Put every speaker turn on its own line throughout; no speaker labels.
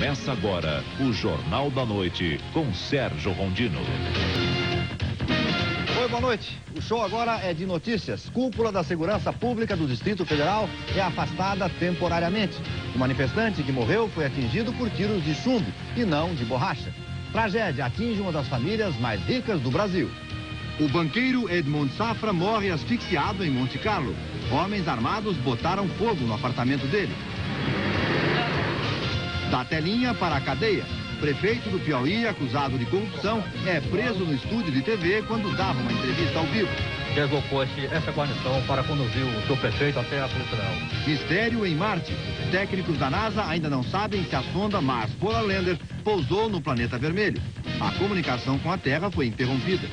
Começa agora o Jornal da Noite com Sérgio Rondino.
Oi, boa noite. O show agora é de notícias. Cúpula da Segurança Pública do Distrito Federal é afastada temporariamente. O manifestante que morreu foi atingido por tiros de chumbo e não de borracha. Tragédia atinge uma das famílias mais ricas do Brasil. O banqueiro Edmond Safra morre asfixiado em Monte Carlo. Homens armados botaram fogo no apartamento dele. Da telinha para a cadeia. Prefeito do Piauí, acusado de corrupção, é preso no estúdio de TV quando dava uma entrevista ao vivo.
Desocou-se essa guarnição para conduzir o seu prefeito até a Polícia Federal.
Mistério em Marte. Técnicos da NASA ainda não sabem se a sonda Mars Polar Lander pousou no planeta vermelho. A comunicação com a Terra foi interrompida.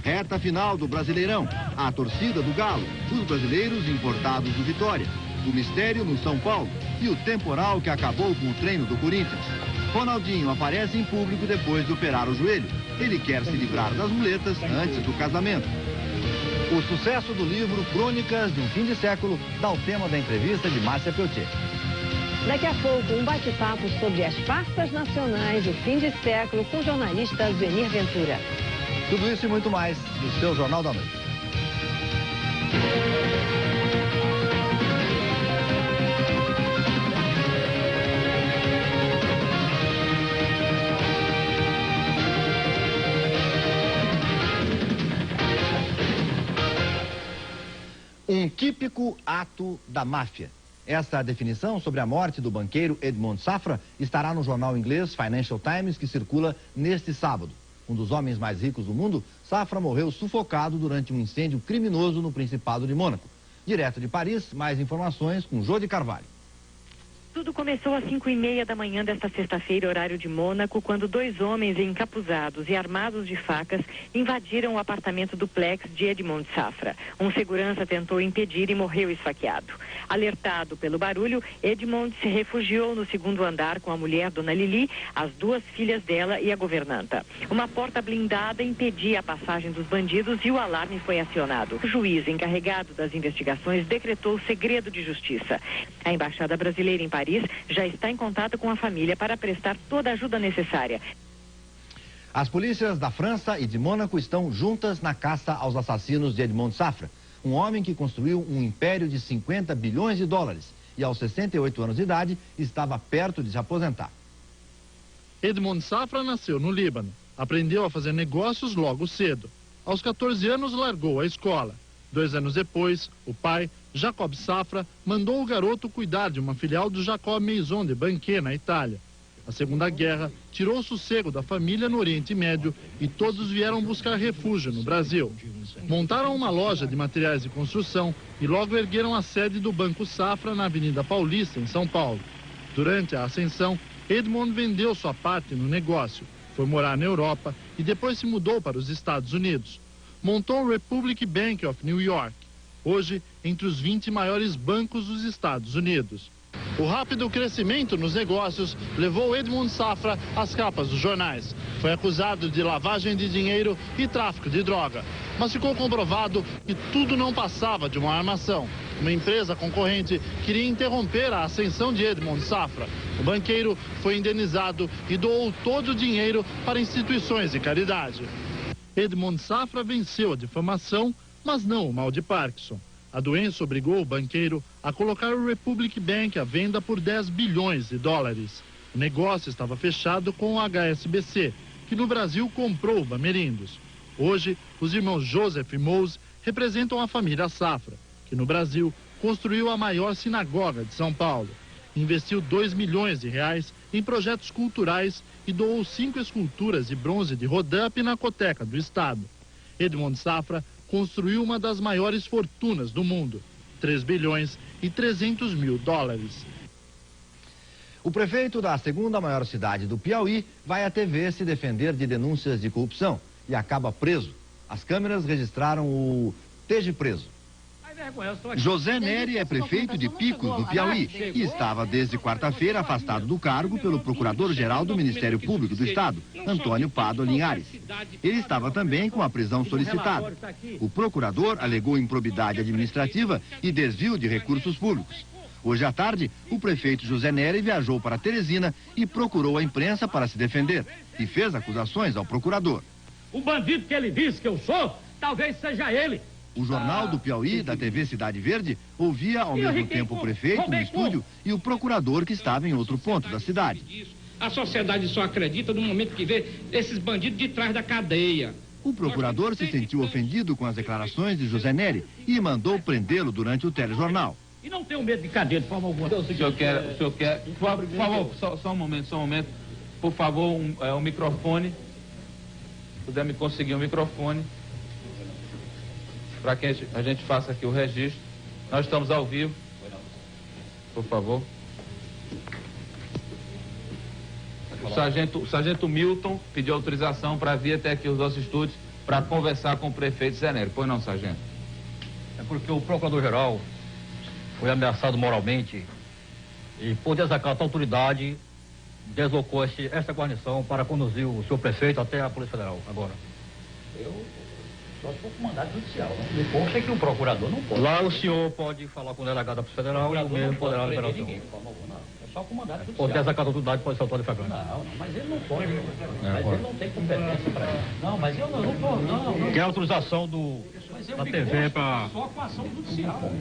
Reta final do Brasileirão. A torcida do Galo. Os brasileiros importados do Vitória. O mistério no São Paulo. E o temporal que acabou com o treino do Corinthians. Ronaldinho aparece em público depois de operar o joelho. Ele quer se livrar das muletas antes do casamento. O sucesso do livro Crônicas de um Fim de Século dá o tema da entrevista de Márcia Peltier.
Daqui a pouco, um bate-papo sobre as farsas nacionais do fim de século com o jornalista Zenir Ventura.
Tudo isso e muito mais no seu Jornal da Noite. Um típico ato da máfia. Essa definição sobre a morte do banqueiro Edmond Safra estará no jornal inglês Financial Times, que circula neste sábado. Um dos homens mais ricos do mundo, Safra morreu sufocado durante um incêndio criminoso no Principado de Mônaco. Direto de Paris, mais informações com Jô de Carvalho.
Tudo começou às 5h30 da manhã desta sexta-feira, horário de Mônaco, quando dois homens encapuzados e armados de facas invadiram o apartamento duplex de Edmond Safra. Um segurança tentou impedir e morreu esfaqueado. Alertado pelo barulho, Edmond se refugiou no segundo andar com a mulher, Dona Lili, as duas filhas dela e a governanta. Uma porta blindada impedia a passagem dos bandidos e o alarme foi acionado. O juiz encarregado das investigações decretou segredo de justiça. A embaixada brasileira em Paris já está em contato com a família para prestar toda a ajuda necessária.
As polícias da França e de Mônaco estão juntas na caça aos assassinos de Edmond Safra, um homem que construiu um império de 50 bilhões de dólares e aos 68 anos de idade estava perto de se aposentar.
Edmond Safra nasceu no Líbano. Aprendeu a fazer negócios logo cedo. Aos 14 anos largou a escola. 2 anos depois, o pai, Jacob Safra, mandou o garoto cuidar de uma filial do Jacob Maison de Banquet, na Itália. A Segunda Guerra tirou o sossego da família no Oriente Médio e todos vieram buscar refúgio no Brasil. Montaram uma loja de materiais de construção e logo ergueram a sede do Banco Safra na Avenida Paulista, em São Paulo. Durante a ascensão, Edmond vendeu sua parte no negócio, foi morar na Europa e depois se mudou para os Estados Unidos. Montou o Republic Bank of New York, hoje entre os 20 maiores bancos dos Estados Unidos. O rápido crescimento nos negócios levou Edmond Safra às capas dos jornais. Foi acusado de lavagem de dinheiro e tráfico de droga. Mas ficou comprovado que tudo não passava de uma armação. Uma empresa concorrente queria interromper a ascensão de Edmond Safra. O banqueiro foi indenizado e doou todo o dinheiro para instituições de caridade. Edmond Safra venceu a difamação, mas não o mal de Parkinson. A doença obrigou o banqueiro a colocar o Republic Bank à venda por 10 bilhões de dólares. O negócio estava fechado com o HSBC, que no Brasil comprou o Bamerindos. Hoje, os irmãos Joseph e Mose representam a família Safra, que no Brasil construiu a maior sinagoga de São Paulo. Investiu 2 milhões de reais em projetos culturais e doou 5 esculturas de bronze de Rodin à Pinacoteca do Estado. Edmond Safra construiu uma das maiores fortunas do mundo, 3 bilhões e 300 mil dólares.
O prefeito da segunda maior cidade do Piauí vai à TV se defender de denúncias de corrupção e acaba preso. As câmeras registraram o esteja preso. José Neri é prefeito de Picos, no Piauí, e estava desde quarta-feira afastado do cargo pelo procurador-geral do Ministério Público do Estado, Antônio Pado Linhares. Ele estava também com a prisão solicitada. O procurador alegou improbidade administrativa e desvio de recursos públicos. Hoje à tarde, o prefeito José Nery viajou para Teresina e procurou a imprensa para se defender e fez acusações ao procurador.
O bandido que ele disse que eu sou, talvez seja ele.
O Jornal do Piauí, da TV Cidade Verde, ouvia ao mesmo tempo o prefeito no estúdio e o procurador que estava em outro ponto da cidade.
A sociedade só acredita no momento que vê esses bandidos de trás da cadeia.
O procurador se sentiu ofendido com as declarações de José Nery e mandou prendê-lo durante o telejornal.
E não tenho medo de cadeia de forma alguma.
O senhor quer, por favor, só um momento. Por favor, um microfone. Se puder me conseguir um microfone, para que a gente faça aqui o registro. Nós estamos ao vivo. Por favor. O sargento Milton pediu autorização para vir até aqui os nossos estúdios para conversar com o prefeito Zé Nery. Pois não, sargento?
É porque o procurador-geral foi ameaçado moralmente e, por desacato à autoridade, deslocou esta guarnição para conduzir o senhor prefeito até a Polícia Federal agora.
Eu só se for com mandato judicial, né? Me consta que o procurador não pode.
Lá o senhor pode falar com o delegado da Polícia Federal e o mesmo poderá liberar o senhor.
Ninguém, de forma alguma, não. É só com mandato judicial.
Por desacato à autoridade pode ser autor de flagrante.
Não, mas ele não pode. Mas ele não tem competência para isso. Não, mas eu não posso, não.
Quer autorização da TV para...
Só com ação judicial.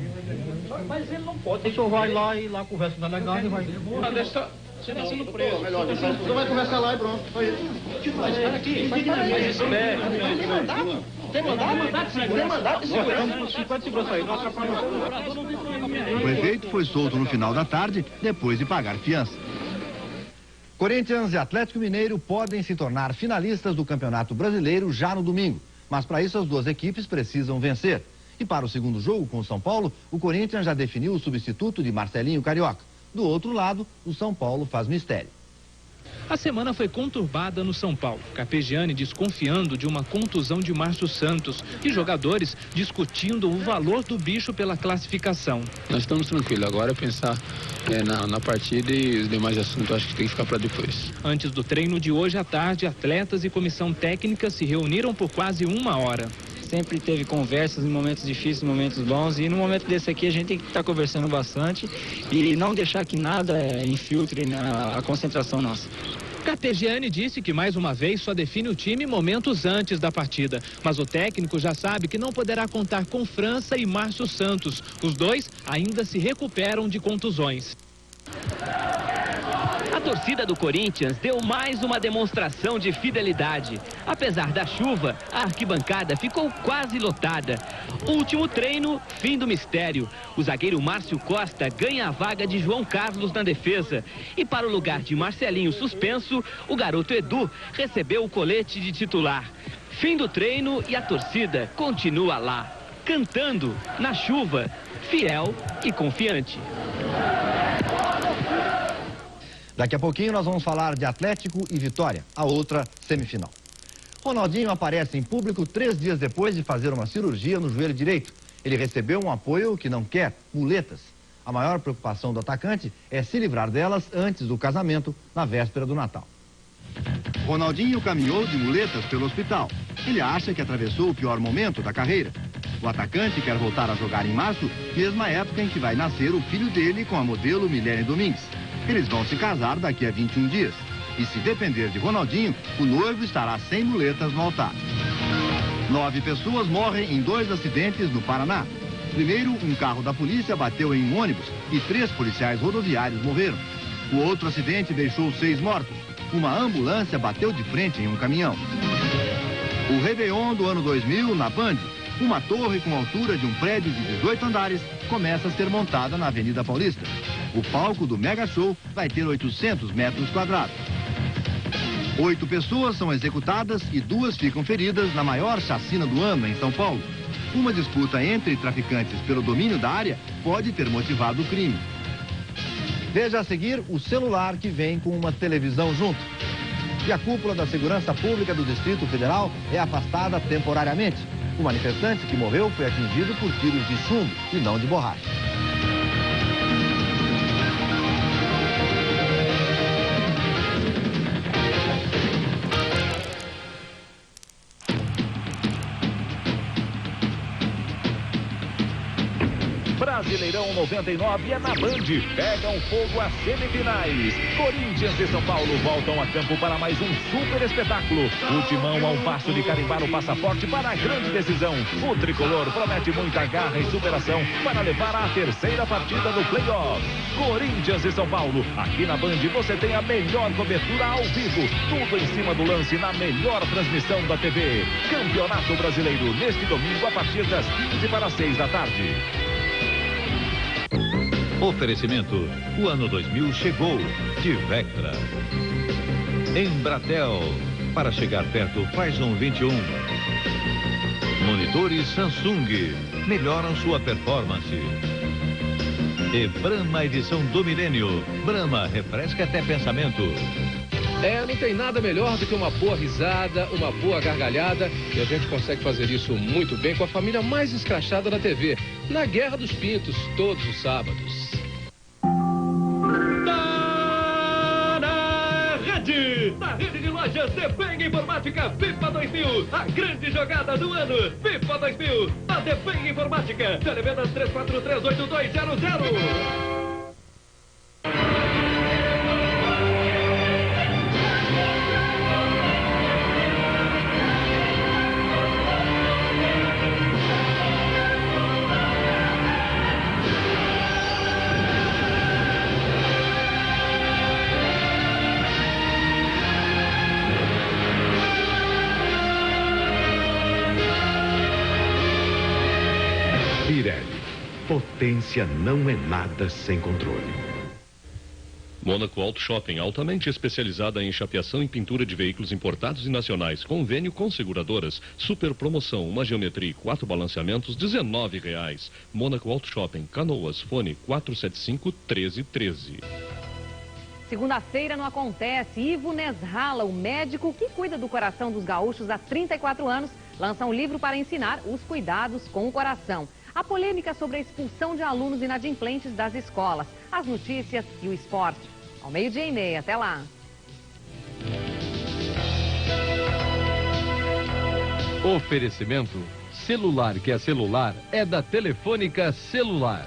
Mas ele não pode.
O senhor vai lá e lá conversa com o delegado e vai...
Não, deixa... Você não sendo preso.
Você vai conversar lá e pronto.
Mas espera aqui. Tem mandato de segurança.
O prefeito foi solto no final da tarde, depois de pagar fiança. Corinthians e Atlético Mineiro podem se tornar finalistas do Campeonato Brasileiro já no domingo. Mas para isso as duas equipes precisam vencer. E para o segundo jogo com o São Paulo, o Corinthians já definiu o substituto de Marcelinho Carioca. Do outro lado, o São Paulo faz mistério.
A semana foi conturbada no São Paulo. Carpegiani desconfiando de uma contusão de Márcio Santos e jogadores discutindo o valor do bicho pela classificação.
Nós estamos tranquilos. Agora é pensar na partida e os demais assuntos acho que tem que ficar para depois.
Antes do treino de hoje à tarde, atletas e comissão técnica se reuniram por quase 1 hora.
Sempre teve conversas em momentos difíceis, em momentos bons, e no momento desse aqui a gente tem que estar conversando bastante e não deixar que nada infiltre a concentração nossa.
Carpegiani disse que mais uma vez só define o time momentos antes da partida, mas o técnico já sabe que não poderá contar com França e Márcio Santos. Os dois ainda se recuperam de contusões.
A torcida do Corinthians deu mais uma demonstração de fidelidade. Apesar da chuva, a arquibancada ficou quase lotada. Último treino, fim do mistério. O zagueiro Márcio Costa ganha a vaga de João Carlos na defesa. E para o lugar de Marcelinho suspenso, o garoto Edu recebeu o colete de titular. Fim do treino e a torcida continua lá, cantando na chuva, fiel e confiante.
Daqui a pouquinho nós vamos falar de Atlético e Vitória, a outra semifinal. Ronaldinho aparece em público 3 dias depois de fazer uma cirurgia no joelho direito. Ele recebeu um apoio que não quer, muletas. A maior preocupação do atacante é se livrar delas antes do casamento, na véspera do Natal. Ronaldinho caminhou de muletas pelo hospital. Ele acha que atravessou o pior momento da carreira. O atacante quer voltar a jogar em março, mesma época em que vai nascer o filho dele com a modelo Milene Domingues. Eles vão se casar daqui a 21 dias. E se depender de Ronaldinho, o noivo estará sem muletas no altar. 9 pessoas morrem em 2 acidentes no Paraná. Primeiro, um carro da polícia bateu em um ônibus e 3 policiais rodoviários morreram. O outro acidente deixou 6 mortos. Uma ambulância bateu de frente em um caminhão. O Réveillon do ano 2000, na Band. Uma torre com altura de um prédio de 18 andares começa a ser montada na Avenida Paulista. O palco do Mega Show vai ter 800 metros quadrados. 8 pessoas são executadas e 2 ficam feridas na maior chacina do ano em São Paulo. Uma disputa entre traficantes pelo domínio da área pode ter motivado o crime. Veja a seguir o celular que vem com uma televisão junto. E a cúpula da Segurança Pública do Distrito Federal é afastada temporariamente. O manifestante que morreu foi atingido por tiros de chumbo e não de borracha.
Brasileirão. Brasileirão 99 é na Band. Pegam fogo as semifinais. Corinthians e São Paulo voltam a campo para mais um super espetáculo. O Timão a um passo de carimbar o passaporte para a grande decisão. O tricolor promete muita garra e superação para levar à terceira partida do play-off. Corinthians e São Paulo. Aqui na Band você tem a melhor cobertura ao vivo. Tudo em cima do lance na melhor transmissão da TV. Campeonato Brasileiro neste domingo a partir das 15:06 da tarde. Oferecimento. O ano 2000 chegou. De Vectra. Embratel. Para chegar perto, faz um 21. Monitores Samsung. Melhoram sua performance. E Brahma Edição do Milênio. Brahma refresca até pensamento.
Não tem nada melhor do que uma boa risada, uma boa gargalhada. E a gente consegue fazer isso muito bem com a família mais escrachada da TV. Na Guerra dos Pintos, todos os sábados.
Na rede de lojas Depeng Informática FIFA 2000, a grande jogada do ano. FIFA 2000, a Depeng Informática. Televendas 34382200.
Pirelli, potência não é nada sem controle.
Mônaco Auto Shopping, altamente especializada em chapeação e pintura de veículos importados e nacionais. Convênio com seguradoras. Super promoção, uma geometria e 4 balanceamentos, R$19. Mônaco Auto Shopping, Canoas, fone 475-1313.
Segunda-feira não acontece. Ivo Nesrala, o médico que cuida do coração dos gaúchos há 34 anos, lança um livro para ensinar os cuidados com o coração. A polêmica sobre a expulsão de alunos inadimplentes das escolas, as notícias e o esporte. Ao 12:30, até lá.
Oferecimento. Celular que é celular é da Telefônica Celular.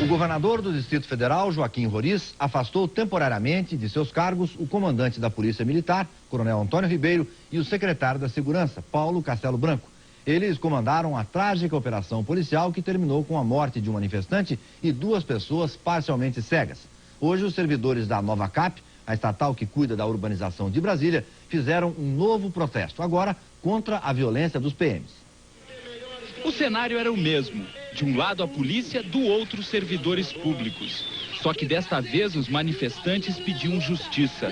O governador do Distrito Federal, Joaquim Roriz, afastou temporariamente de seus cargos o comandante da Polícia Militar, Coronel Antônio Ribeiro, e o secretário da Segurança, Paulo Castelo Branco. Eles comandaram a trágica operação policial que terminou com a morte de um manifestante e 2 pessoas parcialmente cegas. Hoje, os servidores da Nova Cap, a estatal que cuida da urbanização de Brasília, fizeram um novo protesto, agora contra a violência dos PMs.
O cenário era o mesmo. De um lado a polícia, do outro servidores públicos. Só que desta vez os manifestantes pediam justiça.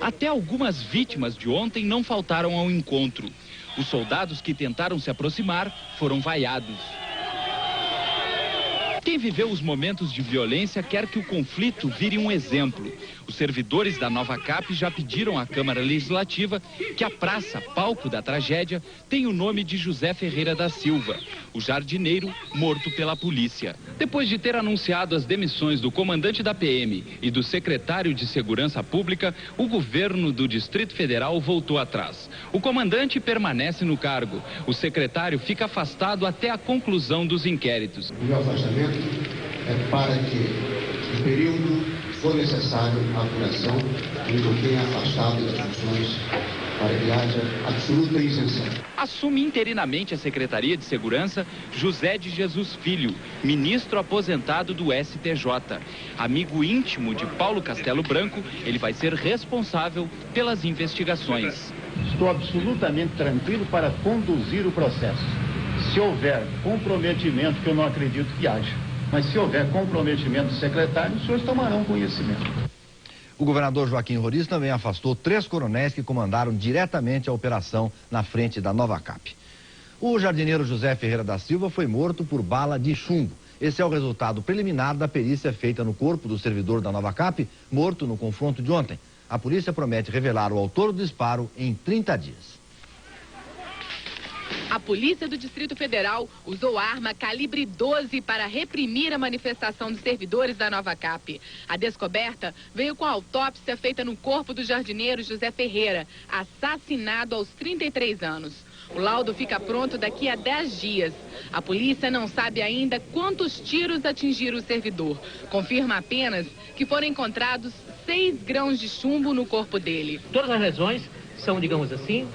Até algumas vítimas de ontem não faltaram ao encontro. Os soldados que tentaram se aproximar foram vaiados. Quem viveu os momentos de violência quer que o conflito vire um exemplo. Os servidores da Nova Cap já pediram à Câmara Legislativa que a praça, palco da tragédia, tenha o nome de José Ferreira da Silva, o jardineiro morto pela polícia. Depois de ter anunciado as demissões do comandante da PM e do secretário de Segurança Pública, o governo do Distrito Federal voltou atrás. O comandante permanece no cargo. O secretário fica afastado até a conclusão dos inquéritos.
O meu afastamento é para que, no período for necessário, a apuração me mantenha afastado das funções para que haja absoluta isenção.
Assume interinamente a Secretaria de Segurança José de Jesus Filho, ministro aposentado do STJ. Amigo íntimo de Paulo Castelo Branco, ele vai ser responsável pelas investigações.
Estou absolutamente tranquilo para conduzir o processo. Se houver comprometimento, que eu não acredito que haja, mas se houver comprometimento do secretário, os senhores tomarão conhecimento.
O governador Joaquim Roriz também afastou 3 coronéis que comandaram diretamente a operação na frente da Nova Cap. O jardineiro José Ferreira da Silva foi morto por bala de chumbo. Esse é o resultado preliminar da perícia feita no corpo do servidor da Nova Cap, morto no confronto de ontem. A polícia promete revelar o autor do disparo em 30 dias.
A polícia do Distrito Federal usou arma calibre 12 para reprimir a manifestação dos servidores da Nova Cap. A descoberta veio com a autópsia feita no corpo do jardineiro José Ferreira, assassinado aos 33 anos. O laudo fica pronto daqui a 10 dias. A polícia não sabe ainda quantos tiros atingiram o servidor. Confirma apenas que foram encontrados 6 grãos de chumbo no corpo dele.
Todas as lesões são, digamos assim,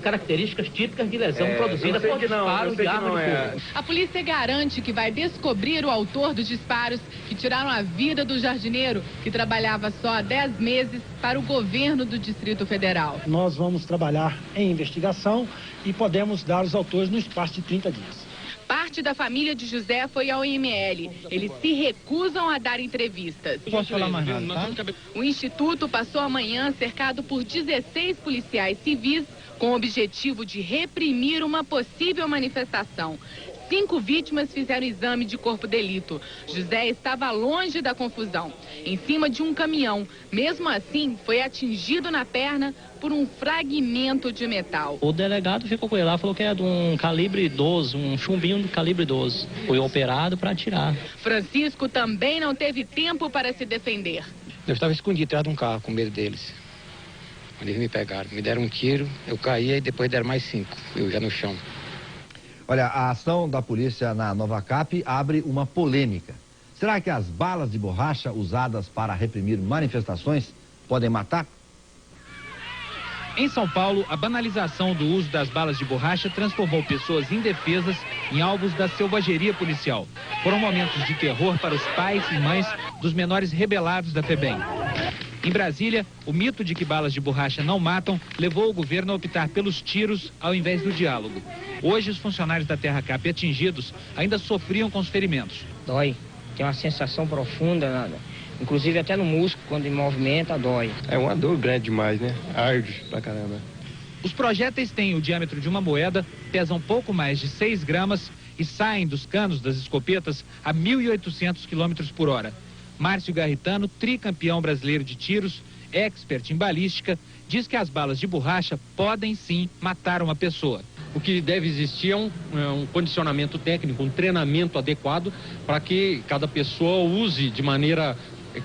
características típicas de lesão produzida por disparo de arma de fogo.
A polícia garante que vai descobrir o autor dos disparos que tiraram a vida do jardineiro, que trabalhava só há 10 meses para o governo do Distrito Federal.
Nós vamos trabalhar em investigação e podemos dar os autores no espaço de 30 dias.
Parte da família de José foi ao IML. Eles se recusam a dar entrevistas.
Não posso falar mais nada, tá?
O Instituto passou a manhã cercado por 16 policiais civis com o objetivo de reprimir uma possível manifestação. 5 vítimas fizeram exame de corpo de delito. José estava longe da confusão, em cima de um caminhão. Mesmo assim, foi atingido na perna por um fragmento de metal.
O delegado ficou com ele lá, falou que era de um calibre 12, um chumbinho do calibre 12. Foi operado para atirar.
Francisco também não teve tempo para se defender.
Eu estava escondido atrás de um carro com medo deles. Quando eles me pegaram, me deram um tiro, eu caí e depois deram mais 5, eu já no chão.
Olha, a ação da polícia na Nova Cap abre uma polêmica. Será que as balas de borracha usadas para reprimir manifestações podem matar?
Em São Paulo, a banalização do uso das balas de borracha transformou pessoas indefesas em alvos da selvageria policial. Foram momentos de terror para os pais e mães dos menores rebelados da FEBEM. Em Brasília, o mito de que balas de borracha não matam levou o governo a optar pelos tiros ao invés do diálogo. Hoje, os funcionários da Terra Cap atingidos ainda sofriam com os ferimentos.
Dói, tem uma sensação profunda, inclusive até no músculo, quando movimenta, dói.
É uma dor grande demais, né? Arde pra caramba.
Os projéteis têm o diâmetro de uma moeda, pesam pouco mais de 6 gramas e saem dos canos das escopetas a 1.800 km por hora. Márcio Garritano, tricampeão brasileiro de tiros, expert em balística, diz que as balas de borracha podem sim matar uma pessoa.
O que deve existir é um condicionamento técnico, um treinamento adequado para que cada pessoa use de maneira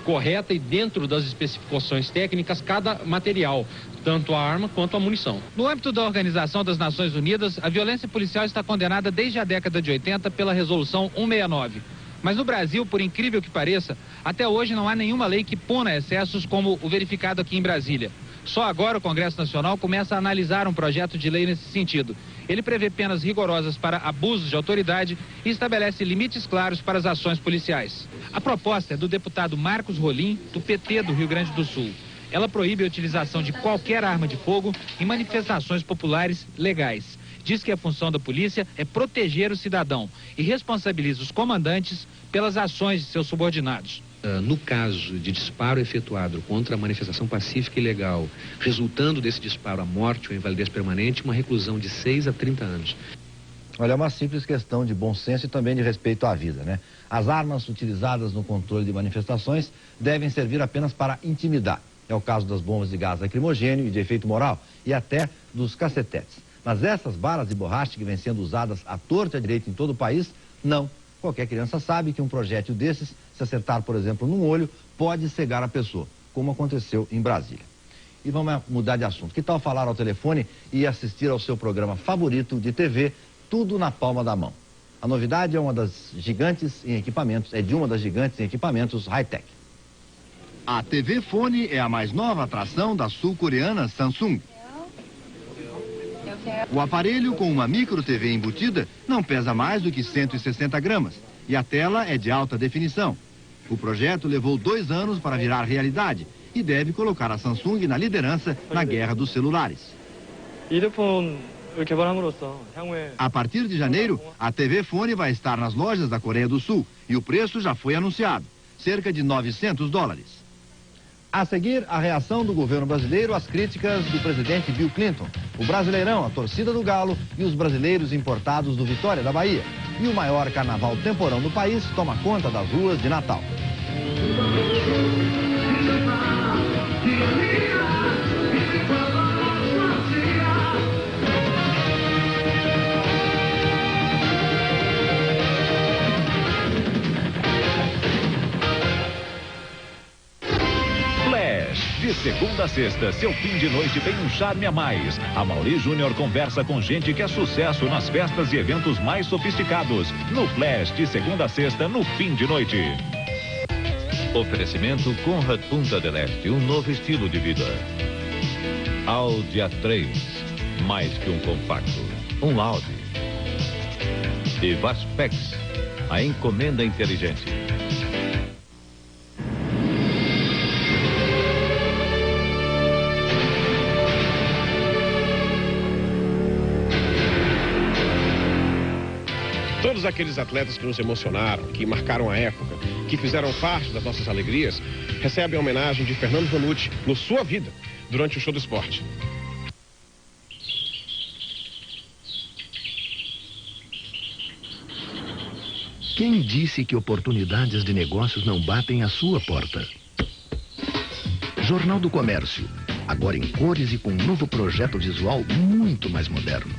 correta e dentro das especificações técnicas cada material, tanto a arma quanto a munição.
No âmbito da Organização das Nações Unidas, a violência policial está condenada desde a década de 80 pela Resolução 169. Mas no Brasil, por incrível que pareça, até hoje não há nenhuma lei que puna excessos como o verificado aqui em Brasília. Só agora o Congresso Nacional começa a analisar um projeto de lei nesse sentido. Ele prevê penas rigorosas para abusos de autoridade e estabelece limites claros para as ações policiais. A proposta é do deputado Marcos Rolim, do PT do Rio Grande do Sul. Ela proíbe a utilização de qualquer arma de fogo em manifestações populares legais. Diz que a função da polícia é proteger o cidadão e responsabiliza os comandantes pelas ações de seus subordinados.
No caso de disparo efetuado contra a manifestação pacífica e legal, resultando desse disparo a morte ou invalidez permanente, uma reclusão de 6 a 30 anos.
Olha, é uma simples questão de bom senso e também de respeito à vida, né? As armas utilizadas no controle de manifestações devem servir apenas para intimidar. É o caso das bombas de gás lacrimogêneo e de efeito moral e até dos cacetetes. Mas essas balas de borracha que vêm sendo usadas à torta e à direita em todo o país, não. Qualquer criança sabe que um projétil desses, se acertar, por exemplo, num olho, pode cegar a pessoa, como aconteceu em Brasília. E vamos mudar de assunto. Que tal falar ao telefone e assistir ao seu programa favorito de TV, Tudo na Palma da Mão? A novidade é de uma das gigantes em equipamentos high-tech. A TV Fone é a mais nova atração da sul-coreana Samsung. O aparelho, com uma micro TV embutida, não pesa mais do que 160 gramas e a tela é de alta definição. O projeto levou 2 anos para virar realidade e deve colocar a Samsung na liderança na guerra dos celulares. A partir de janeiro, a TV Fone vai estar nas lojas da Coreia do Sul e o preço já foi anunciado, cerca de $900. A seguir, a reação do governo brasileiro às críticas do presidente Bill Clinton, o Brasileirão, a torcida do Galo e os brasileiros importados do Vitória da Bahia. E o maior carnaval temporão do país toma conta das ruas de Natal.
segunda a sexta, seu fim de noite tem um charme a mais. A Mauri Júnior conversa com gente que é sucesso nas festas e eventos mais sofisticados. No Flash, de segunda a sexta, no fim de noite.
Oferecimento Conrad Punta del Este, um novo estilo de vida. Audi A3, mais que um compacto, um Audi. E Vaspex, a encomenda inteligente.
Todos aqueles atletas que nos emocionaram, que marcaram a época, que fizeram parte das nossas alegrias, recebem a homenagem de Fernando Vanucci no Sua Vida, durante o Show do Esporte.
Quem disse que oportunidades de negócios não batem à sua porta? Jornal do Comércio, agora em cores e com um novo projeto visual muito mais moderno.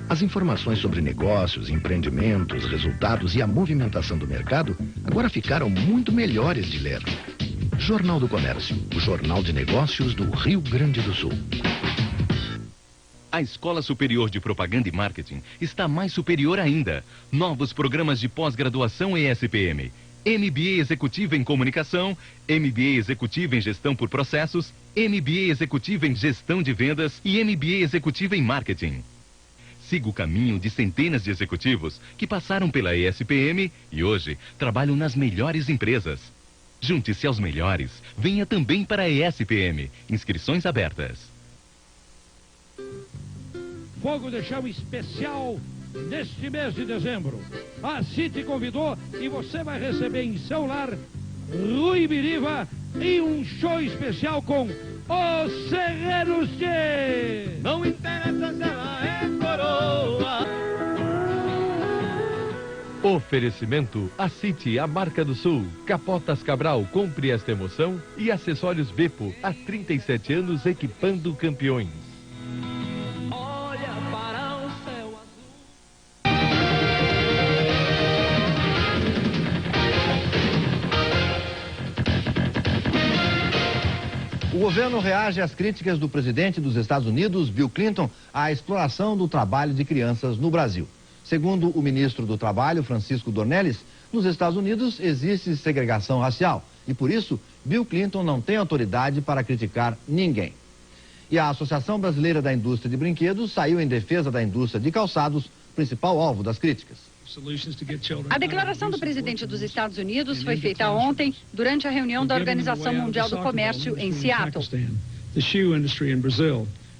As informações sobre negócios, empreendimentos, resultados e a movimentação do mercado agora ficaram muito melhores de ler. Jornal do Comércio, o jornal de negócios do Rio Grande do Sul.
A Escola Superior de Propaganda e Marketing está mais superior ainda. Novos programas de pós-graduação ESPM. MBA Executivo em Comunicação, MBA Executivo em Gestão por Processos, MBA Executivo em Gestão de Vendas e MBA Executivo em Marketing. Siga o caminho de centenas de executivos que passaram pela ESPM e hoje trabalham nas melhores empresas. Junte-se aos melhores. Venha também para a ESPM. Inscrições abertas.
Fogo de chão especial neste mês de dezembro. A City convidou e você vai receber em seu lar Rui Biriva e um show especial com Os Serrenos de...
Não interessa se ela é coroa.
Oferecimento a City, a marca do Sul. Capotas Cabral, compre esta emoção. E acessórios Bepo, há 37 anos equipando campeões.
Olha para o céu
O governo reage às críticas do presidente dos Estados Unidos, Bill Clinton, à exploração do trabalho de crianças no Brasil. Segundo o ministro do Trabalho, Francisco Dornelles, nos Estados Unidos existe segregação racial e, por isso, Bill Clinton não tem autoridade para criticar ninguém. E a Associação Brasileira da Indústria de Brinquedos saiu em defesa da indústria de calçados, principal alvo das críticas.
A declaração do presidente dos Estados Unidos foi feita ontem durante a reunião da Organização Mundial do Comércio em Seattle.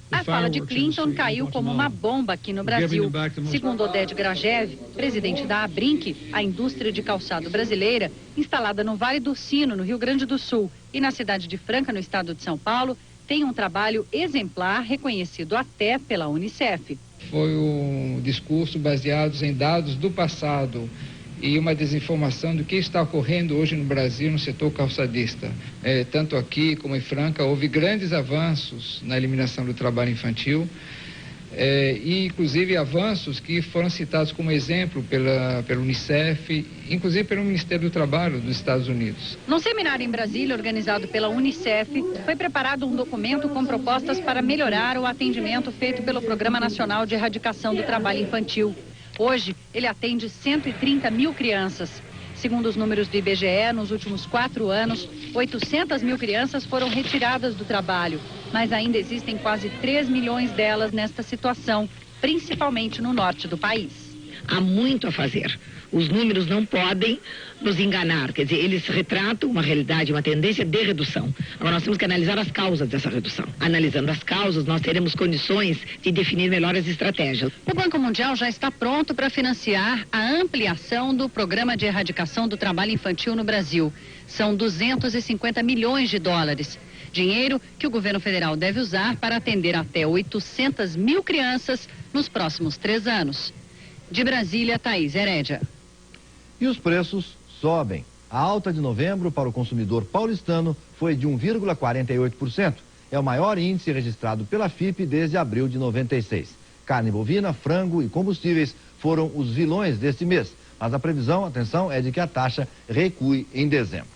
A fala de Clinton caiu como uma bomba aqui no Brasil. Segundo Oded Grajev, presidente da Abrinq, a indústria de calçado brasileira, instalada no Vale do Sino, no Rio Grande do Sul, e na cidade de Franca, no estado de São Paulo, tem um trabalho exemplar reconhecido até pela Unicef.
Foi um discurso baseado em dados do passado e uma desinformação do que está ocorrendo hoje no Brasil no setor calçadista. Tanto aqui como em Franca houve grandes avanços na eliminação do trabalho infantil e inclusive avanços que foram citados como exemplo pela Unicef, inclusive pelo Ministério do Trabalho dos Estados Unidos.
Num seminário em Brasília, organizado pela Unicef, foi preparado um documento com propostas para melhorar o atendimento feito pelo Programa Nacional de Erradicação do Trabalho Infantil. Hoje, ele atende 130 mil crianças. Segundo os números do IBGE, nos últimos 4 anos, 800 mil crianças foram retiradas do trabalho, mas ainda existem quase 3 milhões delas nesta situação, principalmente no norte do país.
Há muito a fazer. Os números não podem nos enganar, quer dizer, eles retratam uma realidade, uma tendência de redução. Agora nós temos que analisar as causas dessa redução. Analisando as causas, nós teremos condições de definir melhores estratégias.
O Banco Mundial já está pronto para financiar a ampliação do Programa de Erradicação do Trabalho Infantil no Brasil. São 250 milhões de dólares. Dinheiro que o governo federal deve usar para atender até 800 mil crianças nos próximos 3 anos. De Brasília, Thaís Herédia.
E os preços sobem. A alta de novembro para o consumidor paulistano foi de 1,48%. É o maior índice registrado pela FIPE desde abril de 96. Carne bovina, frango e combustíveis foram os vilões deste mês. Mas a previsão, atenção, é de que a taxa recue em dezembro.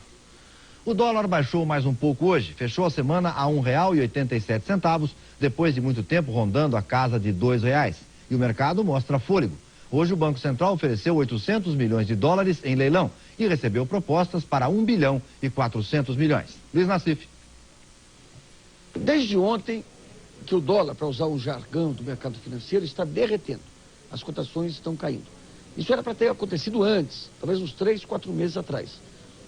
O dólar baixou mais um pouco hoje, fechou a semana a R$ 1,87, depois de muito tempo rondando a casa de R$ 2,00. E o mercado mostra fôlego. Hoje o Banco Central ofereceu 800 milhões de dólares em leilão e recebeu propostas para 1 bilhão e 400 milhões. Luiz Nassif.
Desde ontem que o dólar, para usar o jargão do mercado financeiro, está derretendo. As cotações estão caindo. Isso era para ter acontecido antes, talvez uns 3, 4 meses atrás.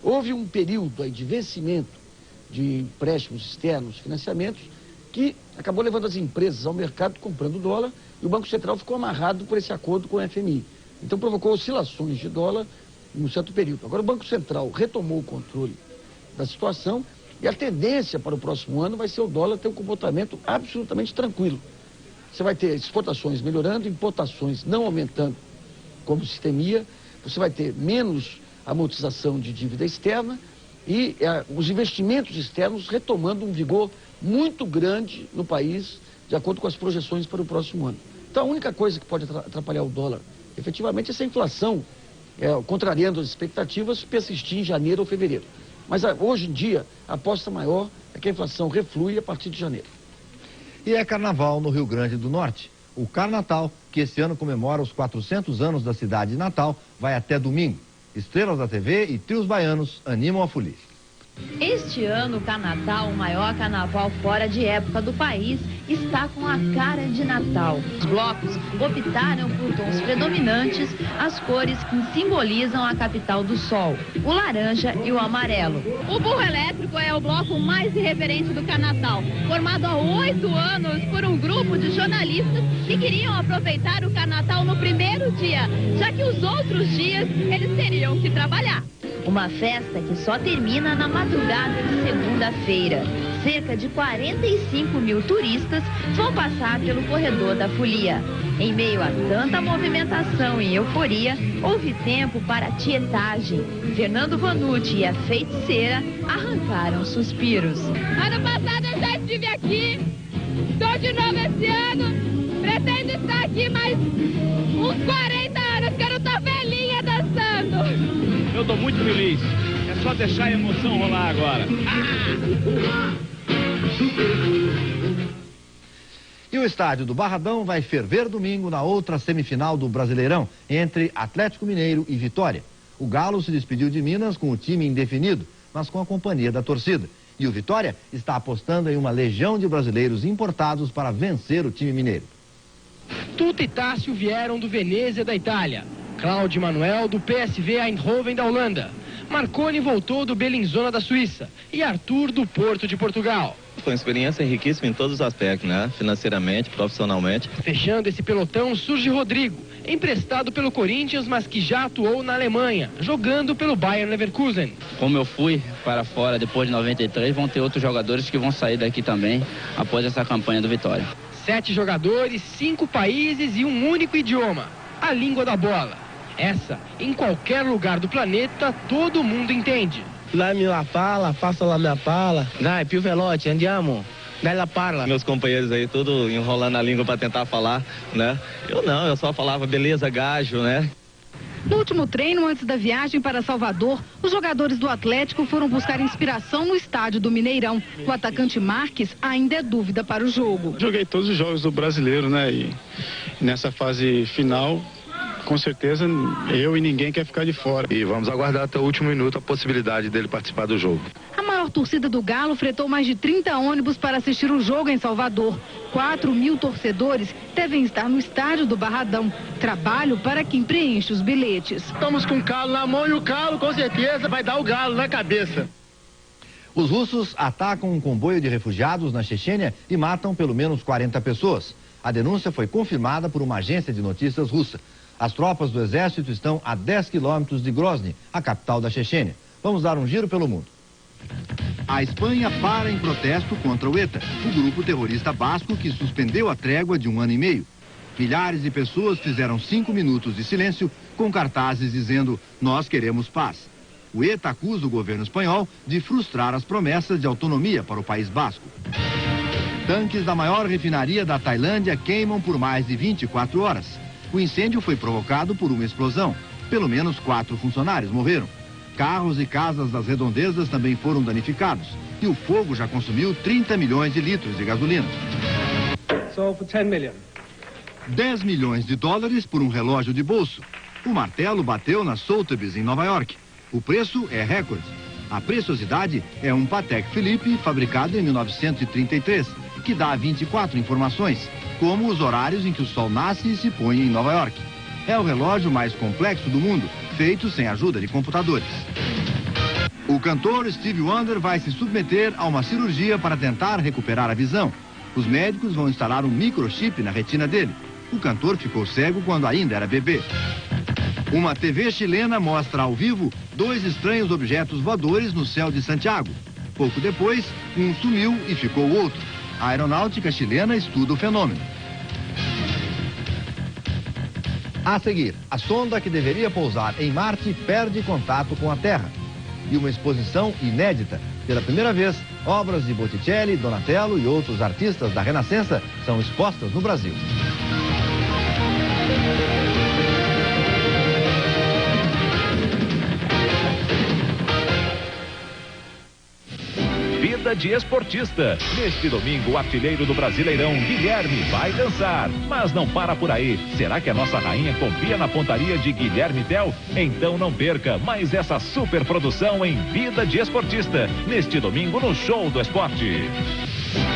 Houve um período aí de vencimento de empréstimos externos, financiamentos, que acabou levando as empresas ao mercado comprando dólar e o Banco Central ficou amarrado por esse acordo com o FMI. Então provocou oscilações de dólar em um certo período. Agora o Banco Central retomou o controle da situação e a tendência para o próximo ano vai ser o dólar ter um comportamento absolutamente tranquilo. Você vai ter exportações melhorando, importações não aumentando como se temia, você vai ter menos amortização de dívida externa e os investimentos externos retomando um vigor muito grande no país, de acordo com as projeções para o próximo ano. Então a única coisa que pode atrapalhar o dólar, efetivamente, é essa inflação, contrariando as expectativas, persistir em janeiro ou fevereiro. Mas hoje em dia, a aposta maior é que a inflação reflui a partir de janeiro.
E é carnaval no Rio Grande do Norte. O Carnatal, que esse ano comemora os 400 anos da cidade de Natal, vai até domingo. Estrelas da TV e trios baianos animam a folia.
Este ano, o Carnatal, o maior carnaval fora de época do país, está com a cara de Natal. Os blocos optaram por tons predominantes, as cores que simbolizam a capital do sol, o laranja e o amarelo.
O burro elétrico é o bloco mais irreverente do Carnatal, formado há 8 anos por um grupo de jornalistas que queriam aproveitar o Carnatal no primeiro dia, já que os outros dias eles teriam que trabalhar.
Uma festa que só termina na madrugada de segunda-feira. Cerca de 45 mil turistas vão passar pelo corredor da folia. Em meio a tanta movimentação e euforia, houve tempo para tietagem. Fernando Vanucci e a feiticeira arrancaram suspiros.
Ano passado eu já estive aqui, estou de novo esse ano, pretendo estar aqui mais uns 40 anos, que eu não tô velhinha dançando.
Eu tô muito feliz. É só deixar a emoção rolar agora.
E o estádio do Barradão vai ferver domingo na outra semifinal do Brasileirão, entre Atlético Mineiro e Vitória. O Galo se despediu de Minas com o time indefinido, mas com a companhia da torcida. E o Vitória está apostando em uma legião de brasileiros importados para vencer o time mineiro.
Tuta e Tássio vieram do Venezia da Itália. Claudio Manuel do PSV Eindhoven da Holanda. Marconi voltou do Bellinzona da Suíça e Arthur do Porto de Portugal.
Foi uma experiência riquíssima em todos os aspectos, né? Financeiramente, profissionalmente.
Fechando esse pelotão surge Rodrigo, emprestado pelo Corinthians, mas que já atuou na Alemanha, jogando pelo Bayern Leverkusen.
Como eu fui para fora depois de 93, vão ter outros jogadores que vão sair daqui também após essa campanha do Vitória.
7 jogadores, 5 países e um único idioma, a língua da bola. Essa, em qualquer lugar do planeta, todo mundo entende.
Dai-me la pala, passa la minha pala. Dai, più veloce, andiamo. Dai la parla.
Meus companheiros aí, tudo enrolando a língua para tentar falar, né? Eu só falava beleza, gajo, né?
No último treino, antes da viagem para Salvador, os jogadores do Atlético foram buscar inspiração no estádio do Mineirão. O atacante Marques ainda é dúvida para o jogo.
Joguei todos os jogos do Brasileiro, né? E nessa fase final, com certeza, eu e ninguém quer ficar de fora.
E vamos aguardar até o último minuto a possibilidade dele participar do jogo.
A maior torcida do Galo fretou mais de 30 ônibus para assistir o jogo em Salvador. 4.000 torcedores devem estar no estádio do Barradão. Trabalho para quem preenche os bilhetes.
Estamos com o Galo na mão e o Galo, com certeza, vai dar o Galo na cabeça.
Os russos atacam um comboio de refugiados na Chechênia e matam pelo menos 40 pessoas. A denúncia foi confirmada por uma agência de notícias russa. As tropas do exército estão a 10 quilômetros de Grozny, a capital da Chechênia. Vamos dar um giro pelo mundo. A Espanha para em protesto contra o ETA, o grupo terrorista basco que suspendeu a trégua de 1 ano e meio. Milhares de pessoas fizeram 5 minutos de silêncio com cartazes dizendo: "Nós queremos paz". O ETA acusa o governo espanhol de frustrar as promessas de autonomia para o País Basco. Tanques da maior refinaria da Tailândia queimam por mais de 24 horas. O incêndio foi provocado por uma explosão. Pelo menos 4 funcionários morreram. Carros e casas das redondezas também foram danificados. E o fogo já consumiu 30 milhões de litros de gasolina.
So for 10 million.
10 milhões de dólares por um relógio de bolso. O martelo bateu na Sotheby's, em Nova York. O preço é recorde. A preciosidade é um Patek Philippe fabricado em 1933, que dá 24 informações, como os horários em que o sol nasce e se põe em Nova York. É o relógio mais complexo do mundo, feito sem ajuda de computadores. O cantor Stevie Wonder vai se submeter a uma cirurgia para tentar recuperar a visão. Os médicos vão instalar um microchip na retina dele. O cantor ficou cego quando ainda era bebê. Uma TV chilena mostra ao vivo 2 estranhos objetos voadores no céu de Santiago. Pouco depois, um sumiu e ficou outro. A aeronáutica chilena estuda o fenômeno. A seguir, a sonda que deveria pousar em Marte perde contato com a Terra. E uma exposição inédita. Pela primeira vez, obras de Botticelli, Donatello e outros artistas da Renascença são expostas no Brasil.
Vida de esportista. Neste domingo, o artilheiro do Brasileirão, Guilherme, vai dançar. Mas não para por aí. Será que a nossa rainha confia na pontaria de Guilherme Tell? Então não perca mais essa super produção em Vida de Esportista. Neste domingo, no Show do Esporte.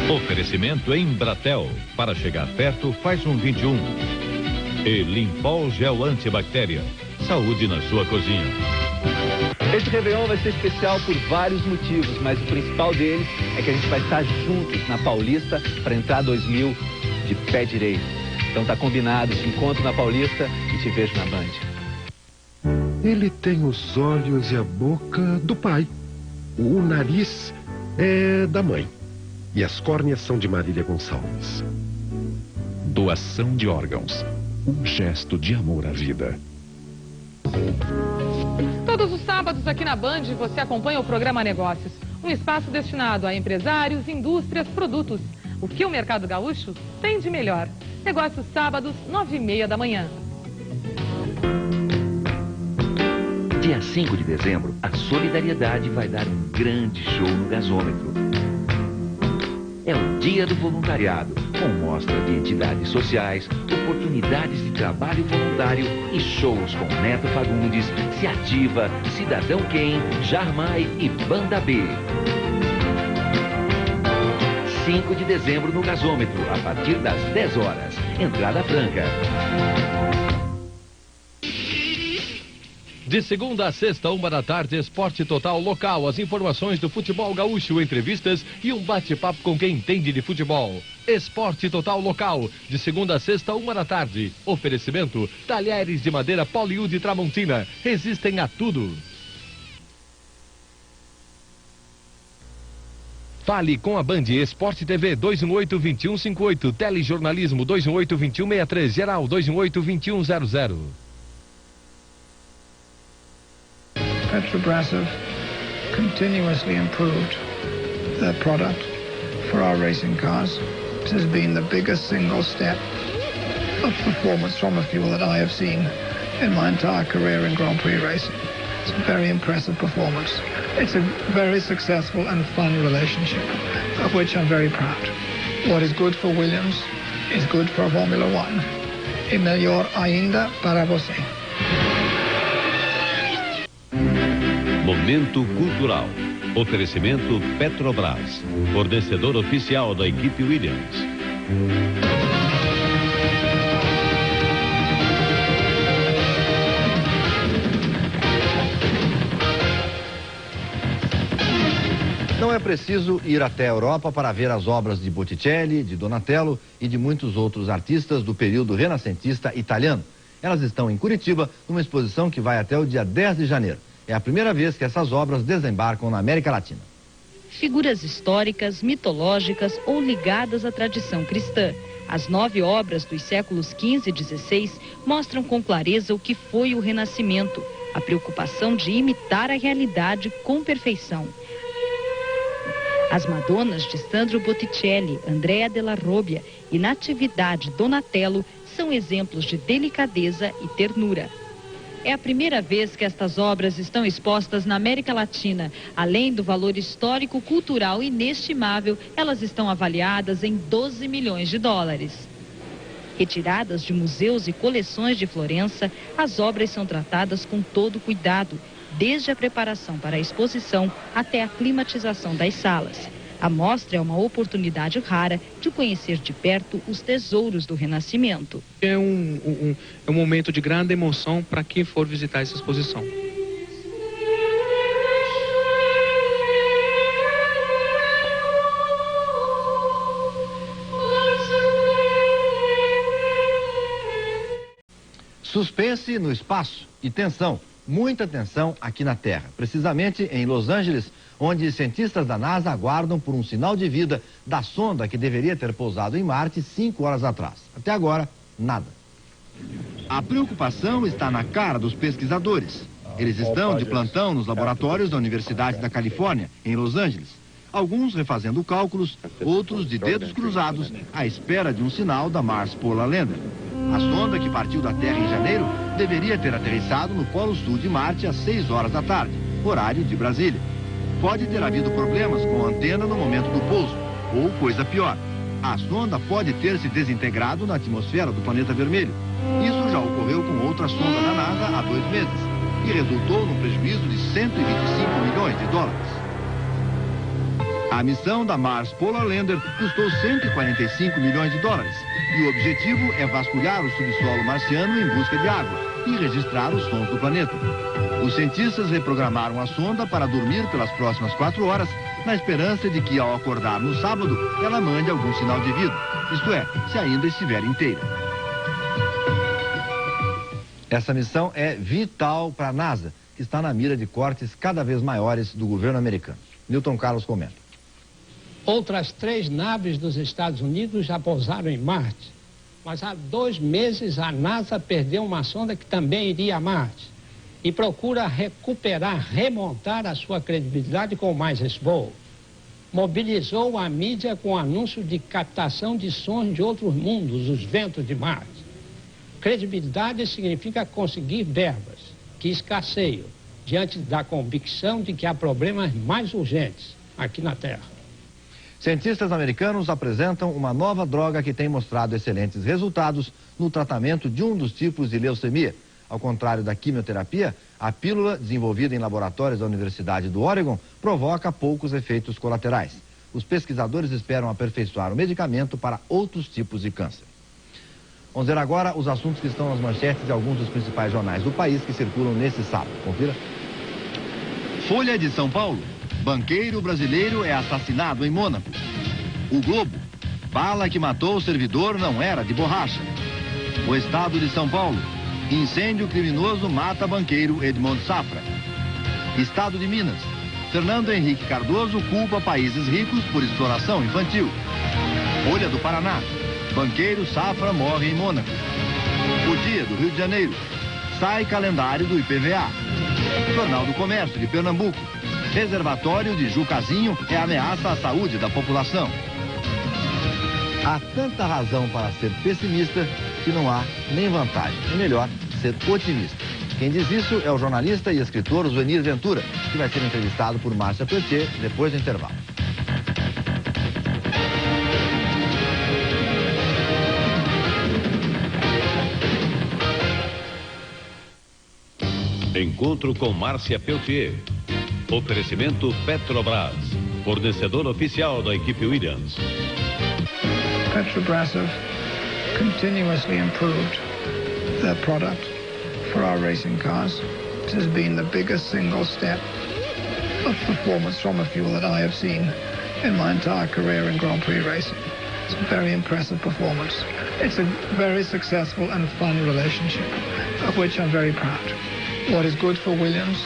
Oferecimento Embratel. Para chegar perto, faz um 21. E Limpol Gel Antibactéria. Saúde na sua cozinha.
Esse Réveillon vai ser especial por vários motivos, mas o principal deles é que a gente vai estar juntos na Paulista para entrar 2000 de pé direito. Então tá combinado, te encontro na Paulista e te vejo na Band.
Ele tem os olhos e a boca do pai. O nariz é da mãe. E as córneas são de Marília Gonçalves.
Doação de órgãos. Um gesto de amor à vida.
Todos os sábados aqui na Band você acompanha o programa Negócios, um espaço destinado a empresários, indústrias, produtos. O que o mercado gaúcho tem de melhor. Negócios sábados, 9h30 da manhã.
Dia 5 de dezembro, a Solidariedade vai dar um grande show no gasômetro. É o Dia do Voluntariado, com mostra de entidades sociais, oportunidades de trabalho voluntário e shows com Neto Fagundes, Se Ativa, Cidadão Quem, Jarmai e Banda B. 5 de dezembro no gasômetro, a partir das 10 horas. Entrada franca.
De segunda a sexta, 13h, Esporte Total Local. As informações do futebol gaúcho, entrevistas e um bate-papo com quem entende de futebol. Esporte Total Local. De segunda a sexta, 13h. Oferecimento: talheres de madeira Poliúde Tramontina. Resistem a tudo. Fale com a Band. Esporte TV 218-2158. Telejornalismo 218-2163. Geral 218-2100.
Petrobras continuously improved their product for our racing cars. This has been the biggest single step of performance from a fuel that I have seen in my entire career in Grand Prix racing. It's a very impressive performance. It's a very successful and fun relationship, of which I'm very proud. What is good for Williams is good for Formula One. E melhor ainda para você.
Momento Cultural. Oferecimento Petrobras. Fornecedor oficial da equipe Williams.
Não é preciso ir até a Europa para ver as obras de Botticelli, de Donatello e de muitos outros artistas do período renascentista italiano. Elas estão em Curitiba, numa exposição que vai até o dia 10 de janeiro. É a primeira vez que essas obras desembarcam na América Latina.
Figuras históricas, mitológicas ou ligadas à tradição cristã. As 9 obras dos séculos XV e XVI mostram com clareza o que foi o Renascimento, a preocupação de imitar a realidade com perfeição. As Madonas de Sandro Botticelli, Andrea della Robbia e Natividade Donatello são exemplos de delicadeza e ternura. É a primeira vez que estas obras estão expostas na América Latina. Além do valor histórico, cultural inestimável, elas estão avaliadas em 12 milhões de dólares. Retiradas de museus e coleções de Florença, as obras são tratadas com todo cuidado, desde a preparação para a exposição até a climatização das salas. A mostra é uma oportunidade rara de conhecer de perto os tesouros do Renascimento.
É um momento de grande emoção para quem for visitar essa exposição.
Suspense no espaço e tensão, muita tensão aqui na Terra, precisamente em Los Angeles, onde cientistas da NASA aguardam por um sinal de vida da sonda que deveria ter pousado em Marte 5 horas atrás. Até agora, nada. A preocupação está na cara dos pesquisadores. Eles estão de plantão nos laboratórios da Universidade da Califórnia, em Los Angeles. Alguns refazendo cálculos, outros de dedos cruzados, à espera de um sinal da Mars Polar Lander. A sonda que partiu da Terra em janeiro deveria ter aterrissado no Polo Sul de Marte às 6 horas da tarde, horário de Brasília. Pode ter havido problemas com a antena no momento do pouso, ou coisa pior. A sonda pode ter se desintegrado na atmosfera do planeta vermelho. Isso já ocorreu com outra sonda da NASA há 2 meses e resultou num prejuízo de 125 milhões de dólares. A missão da Mars Polar Lander custou 145 milhões de dólares e o objetivo é vasculhar o subsolo marciano em busca de água e registrar os sons do planeta. Os cientistas reprogramaram a sonda para dormir pelas próximas 4 horas, na esperança de que, ao acordar no sábado, ela mande algum sinal de vida, isto é, se ainda estiver inteira. Essa missão é vital para a NASA, que está na mira de cortes cada vez maiores do governo americano. Newton Carlos comenta.
Outras 3 naves dos Estados Unidos já pousaram em Marte, mas há 2 meses a NASA perdeu uma sonda que também iria a Marte e procura recuperar, remontar a sua credibilidade com mais esse voo. Mobilizou a mídia com o anúncio de captação de sons de outros mundos, os ventos de Marte. Credibilidade significa conseguir verbas que escasseiam diante da convicção de que há problemas mais urgentes aqui na Terra.
Cientistas americanos apresentam uma nova droga que tem mostrado excelentes resultados no tratamento de um dos tipos de leucemia. Ao contrário da quimioterapia, a pílula, desenvolvida em laboratórios da Universidade do Oregon, provoca poucos efeitos colaterais. Os pesquisadores esperam aperfeiçoar o medicamento para outros tipos de câncer. Vamos ver agora os assuntos que estão nas manchetes de alguns dos principais jornais do país que circulam nesse sábado. Confira. Folha de São Paulo. Banqueiro brasileiro é assassinado em Mônaco. O Globo. Bala que matou o servidor não era de borracha. O Estado de São Paulo. Incêndio criminoso mata banqueiro Edmond Safra. Estado de Minas. Fernando Henrique Cardoso culpa países ricos por exploração infantil. Folha do Paraná. Banqueiro Safra morre em Mônaco. O Dia do Rio de Janeiro. Sai calendário do IPVA. Jornal do Comércio de Pernambuco. Reservatório de Jucazinho é ameaça à saúde da população. Há tanta razão para ser pessimista que não há nem vantagem. É melhor ser otimista. Quem diz isso é o jornalista e escritor Zuenir Ventura, que vai ser entrevistado por Márcia Pelletier depois do intervalo.
Encontro com Márcia Pelletier. Oferecimento Petrobras, fornecedor oficial da equipe Williams.
Petrobras have continuously improved their product for our racing cars. This has been the biggest single step of performance from a fuel that I have seen in my entire career in Grand Prix racing. It's a very impressive performance. It's a very successful and fun relationship, of which I'm very proud. What is good for Williams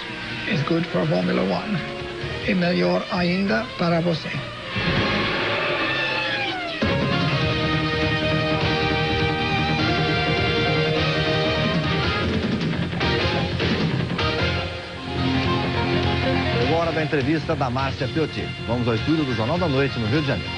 is good for Formula One. E melhor ainda para você.
Chegou a hora da entrevista da Márcia Pelletier. Vamos ao estúdio do Jornal da Noite, no Rio de Janeiro.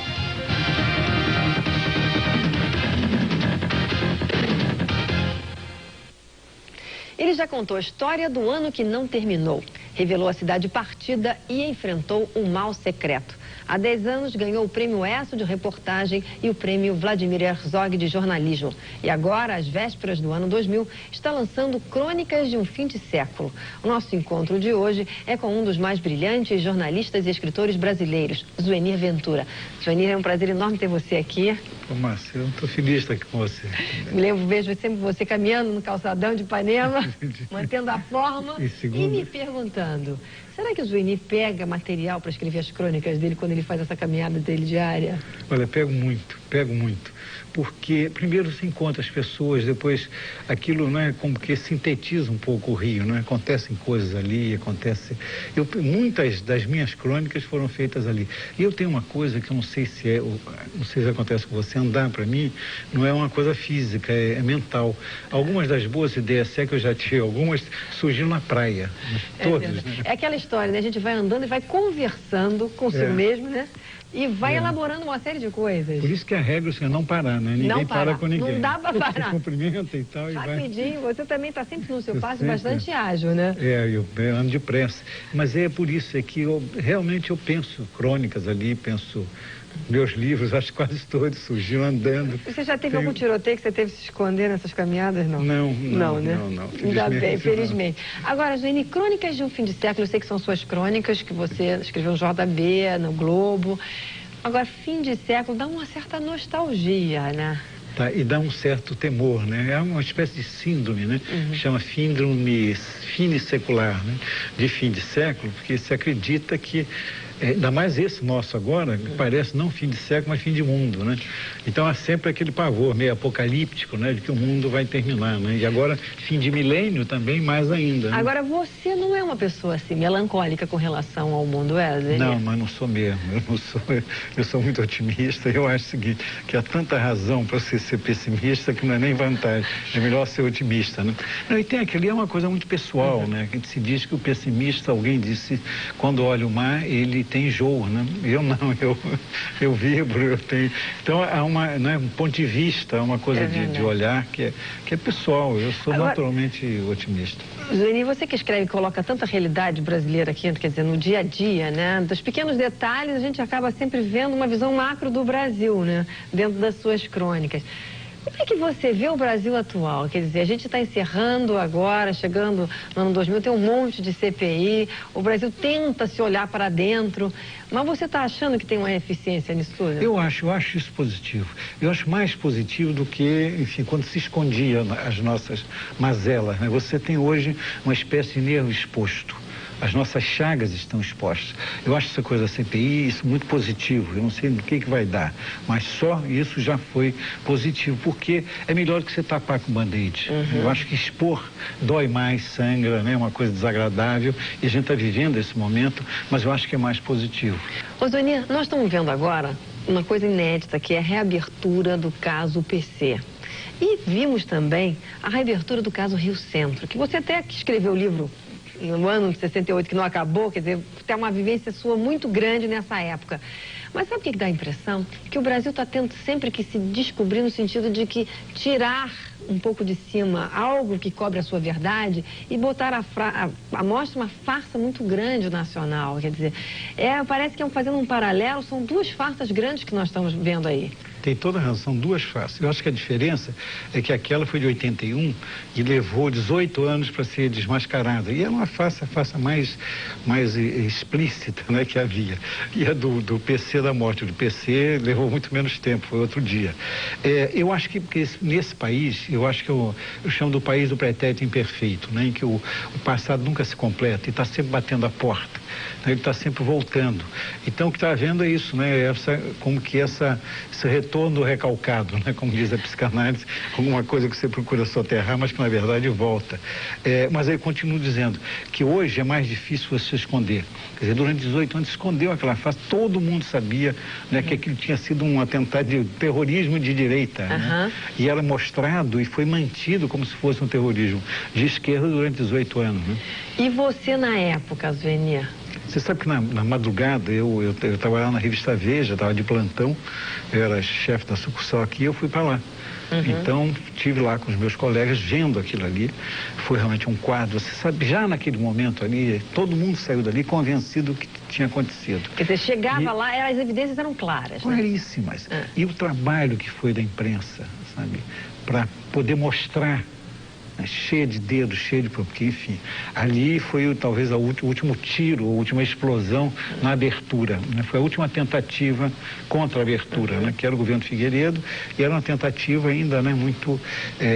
Eles Ele já contou a história do ano que não terminou. Revelou a cidade partida e enfrentou um mal secreto. Há 10 anos ganhou o prêmio ESSO de reportagem e o prêmio Vladimir Herzog de jornalismo. E agora, às vésperas do ano 2000, está lançando Crônicas de um Fim de Século. O nosso encontro de hoje é com um dos mais brilhantes jornalistas e escritores brasileiros, Zuenir Ventura. Zuenir, é um prazer enorme ter você aqui.
Ô, Márcia, eu estou feliz de estar aqui com você.
Me lembro, vejo sempre você caminhando no calçadão de Ipanema, mantendo a forma e me perguntando, será que o Zuenir pega material para escrever as crônicas dele quando ele faz essa caminhada dele diária?
Olha, pego muito. Porque primeiro se encontra as pessoas, depois aquilo, não é, como que sintetiza um pouco o Rio, não é? Acontecem coisas ali, muitas das minhas crônicas foram feitas ali. E eu tenho uma coisa que eu não sei se acontece com você, andar para mim não é uma coisa física, é mental. Algumas das boas ideias, se é que eu já tive algumas, surgiram na praia, todas. Né?
É aquela história, né? A gente vai andando e vai conversando consigo mesmo, né? E vai elaborando uma série de coisas.
Por isso que a regra é não parar, né? Ninguém para com ninguém.
Não dá para parar.
Cumprimenta e tal.
Rapidinho, você também está sempre no seu passo bastante ágil, né?
Eu ando depressa. Mas é por isso, é que realmente eu penso crônicas ali, penso meus livros, acho que quase todos surgiram andando.
Você já teve algum tiroteio que você teve que se esconder nessas caminhadas, não?
Não,
né?
Não.
Ainda bem, felizmente. Agora, Zuenir, Crônicas de um Fim de Século, eu sei que são suas crônicas, que você escreveu no JB, no Globo. Agora, Fim de Século dá uma certa nostalgia, né?
Tá, e dá um certo temor, né? É uma espécie de síndrome, né? Que chama síndrome finissecular, né? De fim de século, porque se acredita que ainda mais esse nosso agora, que parece não fim de século, mas fim de mundo, né? Então há sempre aquele pavor meio apocalíptico, né? De que o mundo vai terminar, né? E agora, fim de milênio também, mais ainda. Né?
Agora, você não é uma pessoa assim, melancólica com relação ao mundo, é, Zuenir?
Não, mas não sou mesmo. Eu sou muito otimista. Eu acho o seguinte, que há tanta razão para você ser pessimista que não é nem vantagem. É melhor ser otimista, né? Não, e tem aquilo, é uma coisa muito pessoal, né? Que se diz que o pessimista, alguém disse, quando olha o mar, ele tem enjoo, né? Eu não, eu vibro, eu tenho. Então, há um ponto de vista, uma coisa de olhar que é pessoal. Eu sou naturalmente otimista.
Zuenir, você que escreve e coloca tanta realidade brasileira aqui, quer dizer, no dia a dia, né? Dos pequenos detalhes, a gente acaba sempre vendo uma visão macro do Brasil, né? Dentro das suas crônicas. Como é que você vê o Brasil atual? Quer dizer, a gente está encerrando agora, chegando no ano 2000, tem um monte de CPI, o Brasil tenta se olhar para dentro, mas você está achando que tem uma eficiência nisso tudo?
Eu acho isso positivo. Eu acho mais positivo do que, enfim, quando se escondia as nossas mazelas, né? Você tem hoje uma espécie de nervo exposto. As nossas chagas estão expostas. Eu acho essa coisa da CPI, isso muito positivo. Eu não sei do que vai dar, mas só isso já foi positivo, porque é melhor do que você tapar com band-aid. Eu acho que expor dói mais, sangra, né? É uma coisa desagradável, e a gente está vivendo esse momento, mas eu acho que é mais positivo.
Ô, Zuenir, nós estamos vendo agora uma coisa inédita, que é a reabertura do caso PC. E vimos também a reabertura do caso Rio Centro, que você até escreveu o livro no ano de 68, que não acabou, quer dizer, tem uma vivência sua muito grande nessa época. Mas sabe o que dá a impressão? Que o Brasil está tendo sempre que se descobrir no sentido de que tirar um pouco de cima algo que cobre a sua verdade e botar a mostra uma farsa muito grande nacional. Quer dizer, parece que fazendo um paralelo, são duas farsas grandes que nós estamos vendo aí.
Tem toda a razão, duas faces. Eu acho que a diferença é que aquela foi de 81 e levou 18 anos para ser desmascarada. E é uma farsa mais explícita, né, que havia. E a do PC da morte. Do PC levou muito menos tempo, foi outro dia. Eu acho que nesse país, eu acho que eu chamo do país do pretérito imperfeito, né, em que o passado nunca se completa e está sempre batendo a porta. Ele está sempre voltando. Então, o que está havendo é isso, né? Esse retorno recalcado, né? Como diz a psicanálise, alguma coisa que você procura soterrar, mas que na verdade volta. Mas eu continuo dizendo que hoje é mais difícil você esconder. Quer dizer, durante 18 anos escondeu aquela face, todo mundo sabia, né, que aquilo tinha sido um atentado de terrorismo de direita, né? E era mostrado e foi mantido como se fosse um terrorismo de esquerda durante 18 anos, né?
E você na época, Zuenir?
Você sabe que na madrugada, eu trabalhava na revista Veja, estava de plantão, eu era chefe da sucursal aqui, eu fui para lá. Então, estive lá com os meus colegas vendo aquilo ali. Foi realmente um quadro. Você sabe, já naquele momento ali, todo mundo saiu dali convencido do que tinha acontecido.
Porque você chegava lá, as evidências eram claras.
Claríssimas. E o trabalho que foi da imprensa, sabe, para poder mostrar, né, cheia de dedos, cheia de... Porque, enfim, ali foi talvez o último tiro, a última explosão na abertura, né? Foi a última tentativa contra a abertura, né? Que era o governo Figueiredo, e era uma tentativa ainda, né, muito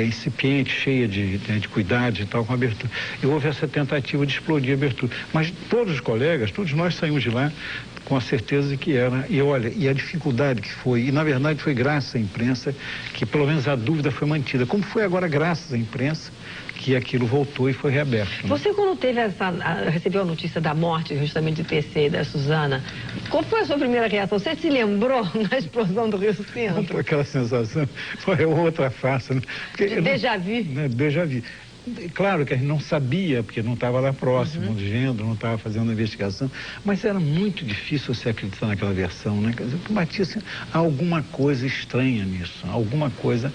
incipiente, cheia de cuidados e tal com a abertura. E houve essa tentativa de explodir a abertura. Mas todos os colegas, todos nós saímos de lá com a certeza de que era. E olha, e a dificuldade que foi, e na verdade foi graças à imprensa que pelo menos a dúvida foi mantida, como foi agora graças à imprensa que aquilo voltou e foi reaberto. Né?
Você, quando recebeu a notícia da morte justamente de PC e da Suzana, qual foi a sua primeira reação? Você se lembrou na explosão do Rio Centro?
Foi aquela sensação, foi outra face, né?
Déjà vu.
Né, déjà vu. Claro que a gente não sabia, porque não estava lá próximo, vendo, não estava fazendo a investigação, mas era muito difícil você acreditar naquela versão, né? Quer dizer, batia assim, alguma coisa estranha nisso, alguma coisa.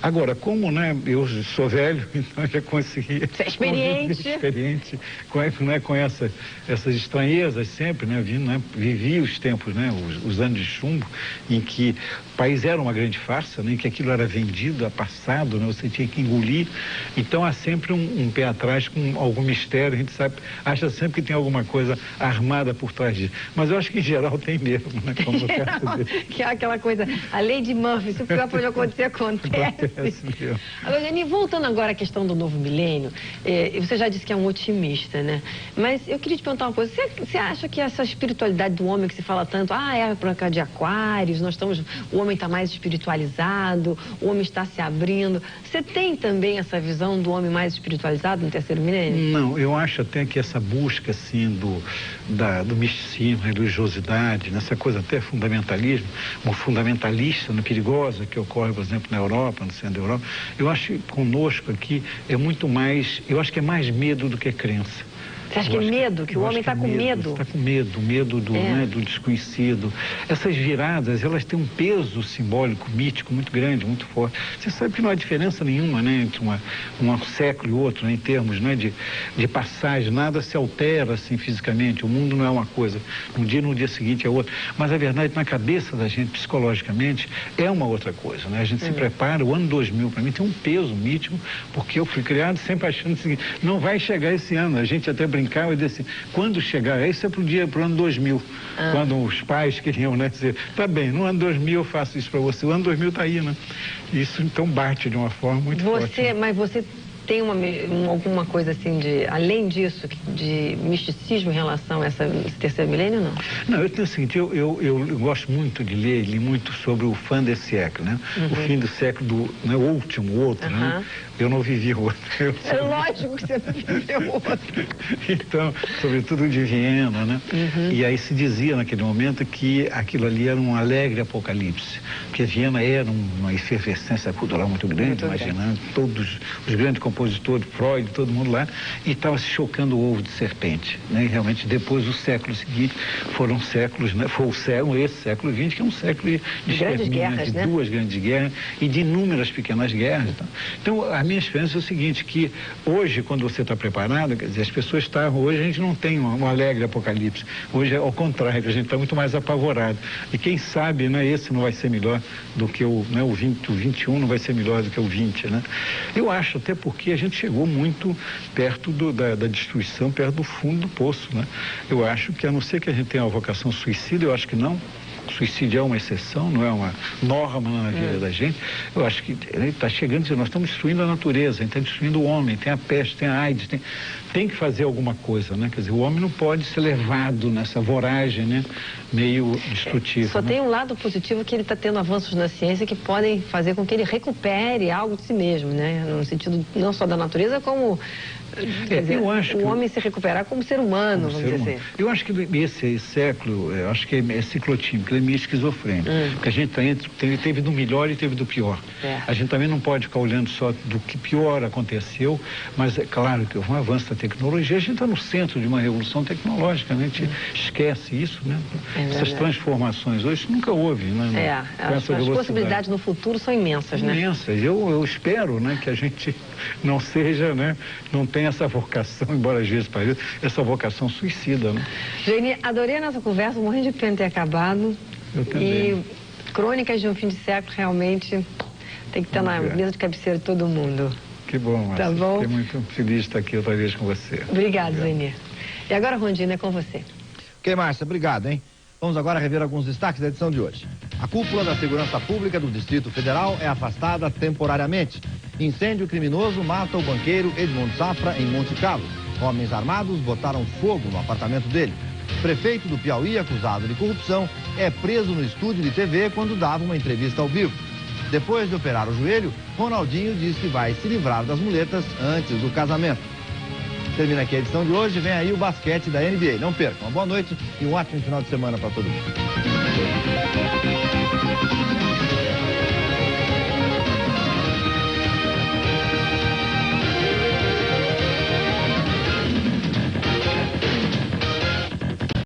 Agora, como, né, eu sou velho, então eu já consegui...
Você é experiente.
Experiente, com essas estranhezas sempre, né? Vivi os tempos, né? Os anos de chumbo, em que o país era uma grande farsa, né? Em que aquilo era vendido, passado, né? Você tinha que engolir. Então, há sempre um pé atrás com algum mistério, a gente acha sempre que tem alguma coisa armada por trás disso. Mas eu acho que em geral tem mesmo, né? Como no caso dele.
Que é aquela coisa, a lei de Murphy, se o pior pode acontecer, acontece. Agora, Jani, voltando agora à questão do novo milênio, você já disse que é um otimista, né? Mas eu queria te perguntar uma coisa, você acha que essa espiritualidade do homem que se fala tanto, é a época de Aquários, o homem está mais espiritualizado, o homem está se abrindo, você tem também essa visão do homem mais espiritualizado no terceiro milênio?
Não, eu acho até que essa busca, assim, do misticismo, religiosidade, nessa coisa até fundamentalismo, uma fundamentalista, perigosa, que ocorre, por exemplo, na Europa, no centro da Europa, eu acho que conosco aqui é muito mais, eu acho que é mais medo do que crença.
Você acha que é medo? Que o homem está com medo?
Está com medo do desconhecido. Essas viradas, elas têm um peso simbólico, mítico, muito grande, muito forte. Você sabe que não há diferença nenhuma, né, entre um século e outro, né, em termos, né, de passagem, nada se altera assim fisicamente. O mundo não é uma coisa, um dia no dia seguinte é outro. Mas a verdade, na cabeça da gente, psicologicamente, é uma outra coisa, né? A gente se prepara, o ano 2000 para mim tem um peso mítico, porque eu fui criado sempre achando o seguinte, não vai chegar esse ano, a gente até brincava e disse assim, quando chegar, isso é pro ano 2000, quando os pais queriam, né, dizer, tá bem, no ano 2000 eu faço isso para você, o ano 2000 tá aí, né? Isso então bate de uma forma muito forte. Né?
Mas você tem alguma coisa assim além disso, de misticismo em relação a esse terceiro milênio, não?
Não, eu tenho o seguinte, eu gosto muito de li muito sobre o fim desse século, né? O fim do século né, o outro, né? Eu não vivi o outro.
É lógico que você não viveu outro.
Então, sobretudo de Viena, né? E aí se dizia naquele momento que aquilo ali era um alegre apocalipse, porque Viena era uma efervescência cultural muito grande, imaginando todos os grandes compositores, Freud, todo mundo lá, e estava se chocando o ovo de serpente, né? E realmente depois do século seguinte foram séculos, né? Foi esse século XX, que é um século de
grandes guerras,
de
né?
duas grandes guerras e de inúmeras pequenas guerras. Então, a minha experiência é o seguinte, que hoje, quando você está preparado, quer dizer, as pessoas estavam, hoje a gente não tem um alegre apocalipse, hoje é ao contrário, a gente está muito mais apavorado. E quem sabe, né, esse não vai ser melhor do que o 21 não vai ser melhor do que o 20, né? Eu acho, até porque a gente chegou muito perto da destruição, perto do fundo do poço, né? Eu acho que, a não ser que a gente tenha uma vocação suicida, eu acho que não. Suicídio é uma exceção, não é uma norma na vida da gente. Eu acho que ele está chegando, nós estamos destruindo a natureza, a gente está destruindo o homem, tem a peste, tem a AIDS, tem que fazer alguma coisa, né? Quer dizer, o homem não pode ser levado nessa voragem, né, meio destrutiva.
Só tem um lado positivo, que ele está tendo avanços na ciência que podem fazer com que ele recupere algo de si mesmo, né? No sentido não só da natureza, como Quer dizer,
eu acho
o homem se recuperar como ser humano, vamos dizer assim.
Eu acho que esse século, eu acho que é ciclotímico, ele é meio esquizofrênico. Porque a gente teve do melhor e teve do pior. A gente também não pode ficar olhando só do que pior aconteceu, mas é claro que houve um avanço da tecnologia, a gente está no centro de uma revolução tecnológica, né? A gente esquece isso, né? Essas transformações hoje nunca houve, né?
As possibilidades no futuro são imensas, né?
Imensas. Eu espero, né, que a gente não seja, né, não tenha essa vocação, embora às vezes pareça, essa vocação suicida, né?
Geni, adorei a nossa conversa, morrendo de pena ter acabado.
Eu também.
E Crônicas de um Fim de Século realmente tem que estar na mesa de cabeceira de todo mundo.
Que bom, Márcia.
Tá bom?
Fiquei muito feliz de estar aqui outra vez com você.
Obrigado, Zeni. E agora, Rondina, é com você.
Ok, Márcia, obrigado, hein? Vamos agora rever alguns destaques da edição de hoje. A cúpula da Segurança Pública do Distrito Federal é afastada temporariamente. Incêndio criminoso mata o banqueiro Edmundo Safra em Monte Carlo. Homens armados botaram fogo no apartamento dele. Prefeito do Piauí, acusado de corrupção, é preso no estúdio de TV quando dava uma entrevista ao vivo. Depois de operar o joelho, Ronaldinho diz que vai se livrar das muletas antes do casamento. Termina aqui a edição de hoje, vem aí o basquete da NBA. Não percam, uma boa noite e um ótimo final de semana para todo mundo.